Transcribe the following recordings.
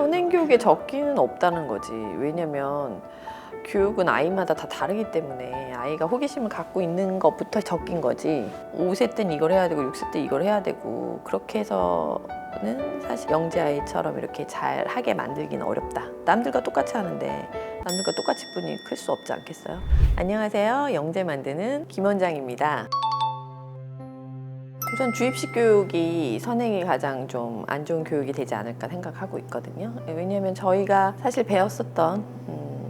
선행교육에 적기는 없다는 거지. 왜냐면 교육은 아이마다 다 다르기 때문에 아이가 호기심을 갖고 있는 것부터 적긴 거지. 5세 때는 이걸 해야 되고 6세 때 이걸 해야 되고 그렇게 해서는 사실 영재 아이처럼 이렇게 잘 하게 만들기는 어렵다. 남들과 똑같이 하는데 남들과 똑같이 뿐이 클 수 없지 않겠어요? 안녕하세요. 영재 만드는 김원장입니다. 우선 주입식 교육이 선행이 가장 좀 안 좋은 교육이 되지 않을까 생각하고 있거든요. 왜냐하면 저희가 사실 배웠었던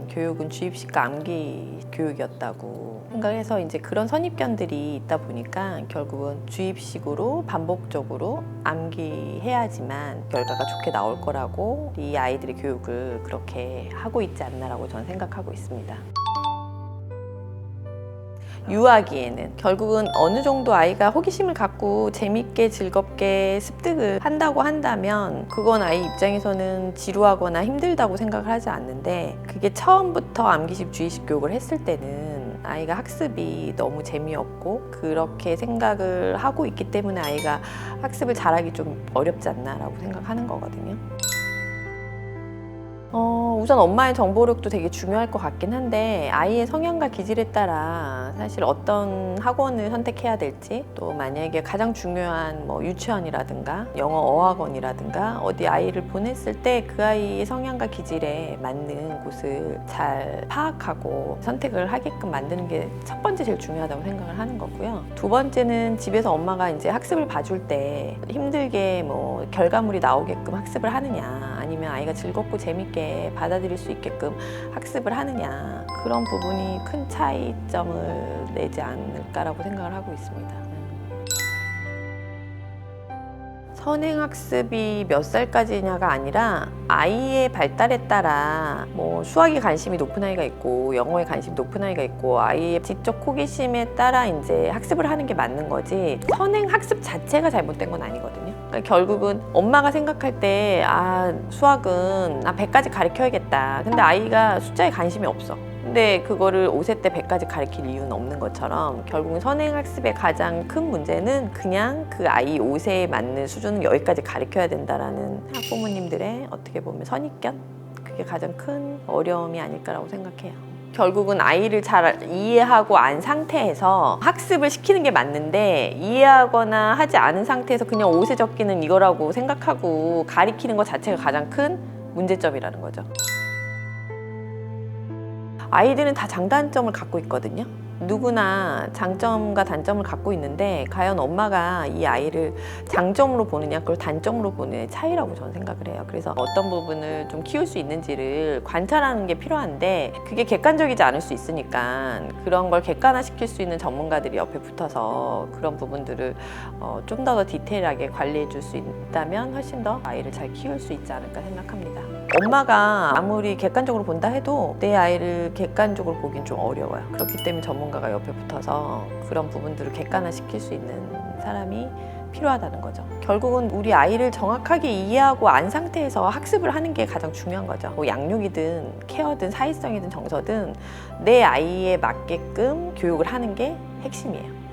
교육은 주입식과 암기 교육이었다고 생각해서 이제 그런 선입견들이 있다 보니까 결국은 주입식으로 반복적으로 암기해야지만 결과가 좋게 나올 거라고 이 아이들의 교육을 그렇게 하고 있지 않나라고 저는 생각하고 있습니다. 유아기에는 결국은 어느 정도 아이가 호기심을 갖고 재밌게 즐겁게 습득을 한다고 한다면 그건 아이 입장에서는 지루하거나 힘들다고 생각을 하지 않는데 그게 처음부터 암기식 주의식 교육을 했을 때는 아이가 학습이 너무 재미없고 그렇게 생각을 하고 있기 때문에 아이가 학습을 잘하기 좀 어렵지 않나라고 생각하는 거거든요. 우선 엄마의 정보력도 되게 중요할 것 같긴 한데 아이의 성향과 기질에 따라 사실 어떤 학원을 선택해야 될지 또 만약에 가장 중요한 뭐 유치원이라든가 영어 어학원이라든가 어디 아이를 보냈을 때 그 아이의 성향과 기질에 맞는 곳을 잘 파악하고 선택을 하게끔 만드는 게 첫 번째 제일 중요하다고 생각을 하는 거고요. 두 번째는 집에서 엄마가 이제 학습을 봐줄 때 힘들게 뭐 결과물이 나오게끔 학습을 하느냐 아니면 아이가 즐겁고 재밌게 받아들일 수 있게끔 학습을 하느냐 그런 부분이 큰 차이점을 내지 않을까라고 생각을 하고 있습니다. 선행학습이 몇 살까지냐가 아니라 아이의 발달에 따라 뭐 수학에 관심이 높은 아이가 있고 영어에 관심이 높은 아이가 있고 아이의 지적 호기심에 따라 이제 학습을 하는 게 맞는 거지 선행학습 자체가 잘못된 건 아니거든요. 그러니까 결국은 엄마가 생각할 때 수학은 100까지 가르쳐야겠다. 근데 아이가 숫자에 관심이 없어. 근데 그거를 5세 때 100까지 가르칠 이유는 없는 것처럼 결국은 선행학습의 가장 큰 문제는 그냥 그 아이 5세에 맞는 수준은 여기까지 가르쳐야 된다라는 학부모님들의 어떻게 보면 선입견? 그게 가장 큰 어려움이 아닐까라고 생각해요. 결국은 아이를 잘 이해하고 안 상태에서 학습을 시키는 게 맞는데 이해하거나 하지 않은 상태에서 그냥 5세 적기는 이거라고 생각하고 가리키는 것 자체가 가장 큰 문제점이라는 거죠. 아이들은 다 장단점을 갖고 있거든요. 누구나 장점과 단점을 갖고 있는데 과연 엄마가 이 아이를 장점으로 보느냐 그걸 단점으로 보느냐의 차이라고 저는 생각을 해요. 그래서 어떤 부분을 좀 키울 수 있는지를 관찰하는 게 필요한데 그게 객관적이지 않을 수 있으니까 그런 걸 객관화시킬 수 있는 전문가들이 옆에 붙어서 그런 부분들을 좀 더 디테일하게 관리해 줄 수 있다면 훨씬 더 아이를 잘 키울 수 있지 않을까 생각합니다. 엄마가 아무리 객관적으로 본다 해도 내 아이를 객관적으로 보긴 좀 어려워요. 그렇기 때문에 전문가가 옆에 붙어서 그런 부분들을 객관화시킬 수 있는 사람이 필요하다는 거죠. 결국은 우리 아이를 정확하게 이해하고 안 상태에서 학습을 하는 게 가장 중요한 거죠. 뭐 양육이든 케어든 사회성이든 정서든 내 아이에 맞게끔 교육을 하는 게 핵심이에요.